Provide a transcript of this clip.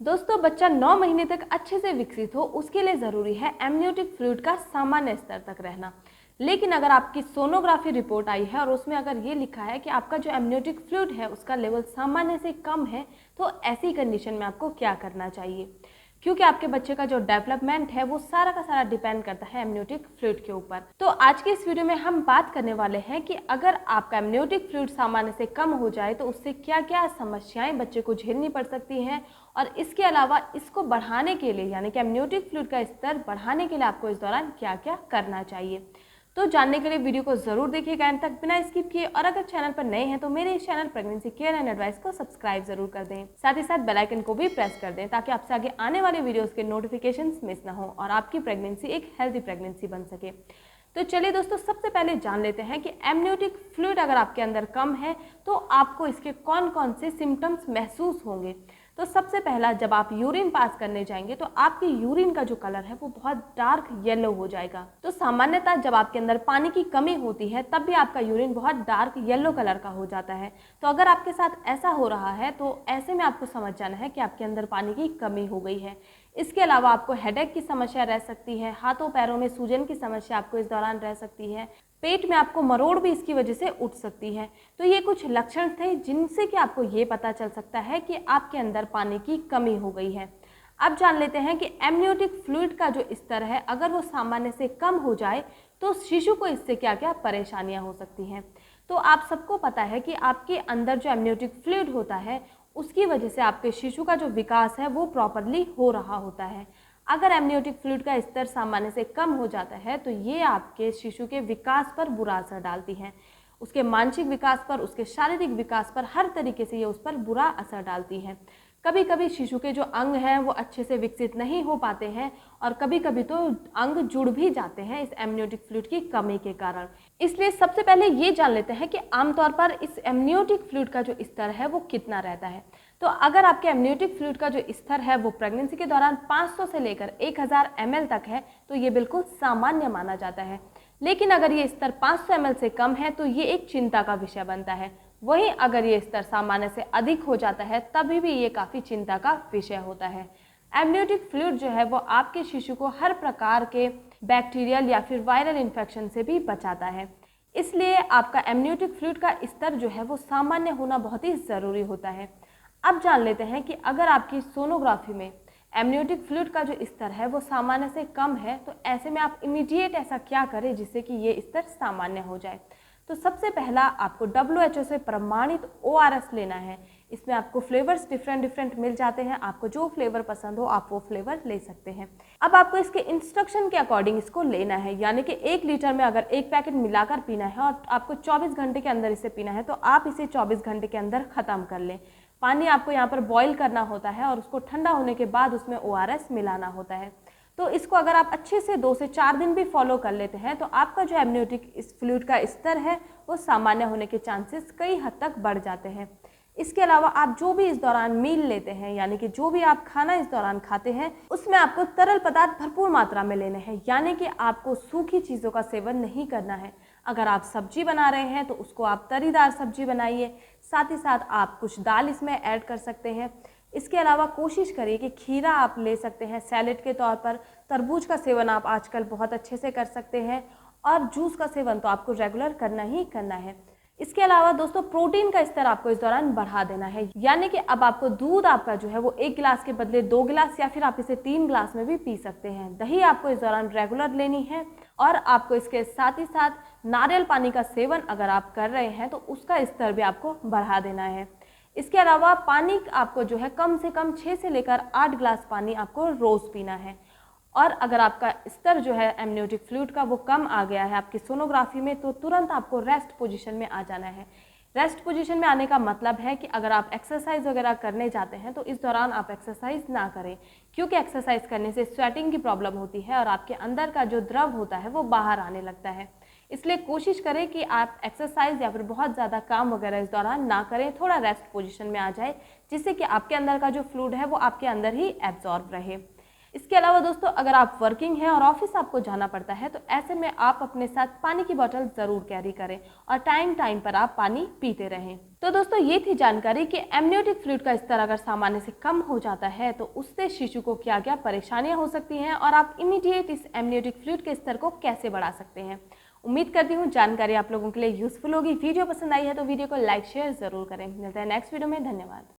दोस्तों, बच्चा 9 महीने तक अच्छे से विकसित हो उसके लिए ज़रूरी है एमनियोटिक फ्लूइड का सामान्य स्तर तक रहना। लेकिन अगर आपकी सोनोग्राफी रिपोर्ट आई है और उसमें अगर ये लिखा है कि आपका जो एमनियोटिक फ्लूइड है उसका लेवल सामान्य से कम है, तो ऐसी कंडीशन में आपको क्या करना चाहिए? क्योंकि आपके बच्चे का जो डेवलपमेंट है वो सारा का सारा डिपेंड करता है एमनियोटिक फ्लूइड के ऊपर। तो आज के इस वीडियो में हम बात करने वाले हैं कि अगर आपका एमनियोटिक फ्लूइड सामान्य से कम हो जाए तो उससे क्या क्या समस्याएं बच्चे को झेलनी पड़ सकती हैं, और इसके अलावा इसको बढ़ाने के लिए यानी कि एमनियोटिक फ्लूइड का स्तर बढ़ाने के लिए आपको इस दौरान क्या क्या करना चाहिए। तो जानने के लिए वीडियो को जरूर देखिएगा एंड तक बिना स्किप किए, और अगर चैनल पर नए हैं तो मेरे इस channel pregnancy care and advice को सब्सक्राइब जरूर कर दें। साथ ही साथ बेल आइकन को भी प्रेस कर दें ताकि आपसे आगे आने वाले वीडियोस के नोटिफिकेशंस मिस ना हो और आपकी प्रेगनेंसी एक हेल्दी प्रेगनेंसी बन सके। तो चलिए दोस्तों, सबसे पहले जान लेते हैं कि एमनियोटिक फ्लूइड अगर आपके अंदर कम है तो आपको इसके कौन कौन से सिम्टम्स महसूस होंगे। तो सबसे पहला, जब आप यूरिन पास करने जाएंगे तो आपकी यूरिन का जो कलर है वो बहुत डार्क येलो हो जाएगा। तो सामान्यतः जब आपके अंदर पानी की कमी होती है तब भी आपका यूरिन बहुत डार्क येलो कलर का हो जाता है। तो अगर आपके साथ ऐसा हो रहा है तो ऐसे में आपको समझ जाना है कि आपके अंदर पानी की कमी हो गई है। इसके अलावा आपको हेडेक की समस्या रह सकती है, हाथों पैरों में सूजन की समस्या आपको इस दौरान रह सकती है, पेट में आपको मरोड़ भी इसकी वजह से उठ सकती है। तो ये कुछ लक्षण थे जिनसे कि आपको ये पता चल सकता है कि आपके अंदर पानी की कमी हो गई है। अब जान लेते हैं कि एमनियोटिक फ्लूइड का जो स्तर है अगर वो सामान्य से कम हो जाए तो शिशु को इससे क्या क्या परेशानियां हो सकती हैं। तो आप सबको पता है कि आपके अंदर जो एमनियोटिक फ्लूइड होता है उसकी वजह से आपके शिशु का जो विकास है वो प्रॉपरली हो रहा होता है। अगर एमनियोटिक फ्लूइड का स्तर सामान्य से कम हो जाता है तो ये आपके शिशु के विकास पर बुरा असर डालती है, उसके मानसिक विकास पर, उसके शारीरिक विकास पर, हर तरीके से ये उस पर बुरा असर डालती है। कभी कभी शिशु के जो अंग हैं वो अच्छे से विकसित नहीं हो पाते हैं और कभी कभी तो अंग जुड़ भी जाते हैं इस एमनियोटिक फ्लूइड की कमी के कारण। इसलिए सबसे पहले ये जान लेते हैं कि आमतौर पर इस एमनियोटिक फ्लूइड का जो स्तर है वो कितना रहता है। तो अगर आपके एमनियोटिक फ्लूइड का जो स्तर है वो प्रेगनेंसी के दौरान 500 से लेकर 1000 ml तक है तो ये बिल्कुल सामान्य माना जाता है। लेकिन अगर ये स्तर 500 ml से कम है तो ये एक चिंता का विषय बनता है। वहीं अगर ये स्तर सामान्य से अधिक हो जाता है तभी भी ये काफ़ी चिंता का विषय होता है। एमनियोटिक फ्लूइड जो है वो आपके शिशु को हर प्रकार के बैक्टीरियल या फिर वायरल इन्फेक्शन से भी बचाता है। इसलिए आपका एमनियोटिक फ्लूइड का स्तर जो है वो सामान्य होना बहुत ही ज़रूरी होता है। अब जान लेते हैं कि अगर आपकी सोनोग्राफी में एमनियोटिक फ्लूइड का जो स्तर है वो सामान्य से कम है तो ऐसे में आप इमीडिएट ऐसा क्या करें जिससे कि ये स्तर सामान्य हो जाए। तो सबसे पहला, आपको WHO से प्रमाणित ORS लेना है। इसमें आपको फ्लेवर्स डिफरेंट मिल जाते हैं, आपको जो फ्लेवर पसंद हो आप वो फ्लेवर ले सकते हैं। अब आपको इसके इंस्ट्रक्शन के अकॉर्डिंग इसको लेना है, यानी कि 1 लीटर में अगर 1 पैकेट मिलाकर पीना है और आपको 24 घंटे के अंदर इसे पीना है तो आप इसे 24 घंटे के अंदर ख़त्म कर लें। पानी आपको यहाँ पर बॉईल करना होता है और उसको ठंडा होने के बाद उसमें ORS मिलाना होता है। तो इसको अगर आप अच्छे से 2 से 4 दिन भी फॉलो कर लेते हैं तो आपका जो एमनियोटिक फ्लूइड का स्तर है वो सामान्य होने के चांसेस कई हद तक बढ़ जाते हैं। इसके अलावा आप जो भी इस दौरान मील लेते हैं यानी कि जो भी आप खाना इस दौरान खाते हैं उसमें आपको तरल पदार्थ भरपूर मात्रा में लेने हैं, यानी कि आपको सूखी चीज़ों का सेवन नहीं करना है। अगर आप सब्जी बना रहे हैं तो उसको आप तरीदार सब्जी बनाइए, साथ ही साथ आप कुछ दाल इसमें ऐड कर सकते हैं। इसके अलावा कोशिश करिए कि खीरा आप ले सकते हैं सैलेड के तौर पर, तरबूज का सेवन आप आजकल बहुत अच्छे से कर सकते हैं और जूस का सेवन तो आपको रेगुलर करना ही करना है। इसके अलावा दोस्तों, प्रोटीन का स्तर आपको इस दौरान बढ़ा देना है, यानी कि अब आपको दूध आपका जो है वो 1 गिलास के बदले 2 गिलास या फिर आप इसे 3 गिलास में भी पी सकते हैं। दही आपको इस दौरान रेगुलर लेनी है और आपको इसके साथ ही साथ नारियल पानी का सेवन अगर आप कर रहे हैं तो उसका स्तर भी आपको बढ़ा देना है। इसके अलावा पानी आपको जो है कम से कम 6 से लेकर 8 गिलास पानी आपको रोज़ पीना है। और अगर आपका स्तर जो है एमनियोटिक फ्लूइड का वो कम आ गया है आपकी सोनोग्राफी में तो तुरंत आपको रेस्ट पोजीशन में आ जाना है। रेस्ट पोजीशन में आने का मतलब है कि अगर आप एक्सरसाइज वगैरह करने जाते हैं तो इस दौरान आप एक्सरसाइज ना करें, क्योंकि एक्सरसाइज करने से स्वेटिंग की प्रॉब्लम होती है और आपके अंदर का जो द्रव होता है वो बाहर आने लगता है। इसलिए कोशिश करें कि आप एक्सरसाइज या फिर बहुत ज़्यादा काम वगैरह इस दौरान ना करें, थोड़ा रेस्ट पोजीशन में आ जाए जिससे कि आपके अंदर का जो फ्लूइड है वो आपके अंदर ही एब्जॉर्ब रहे। इसके अलावा दोस्तों, अगर आप वर्किंग हैं और ऑफिस आपको जाना पड़ता है तो ऐसे में आप अपने साथ पानी की बोतल ज़रूर कैरी करें और टाइम टाइम पर आप पानी पीते रहें। तो दोस्तों, ये थी जानकारी कि एमनियोटिक फ्लूइड का स्तर अगर सामान्य से कम हो जाता है तो उससे शिशु को क्या क्या परेशानियां हो सकती हैं और आप इमीडिएट इस एमनियोटिक फ्लूइड के स्तर को कैसे बढ़ा सकते हैं। उम्मीद करती हूँ जानकारी आप लोगों के लिए यूजफुल होगी। वीडियो पसंद आई है तो वीडियो को लाइक शेयर जरूर करें। मिलते हैं नेक्स्ट वीडियो में। धन्यवाद।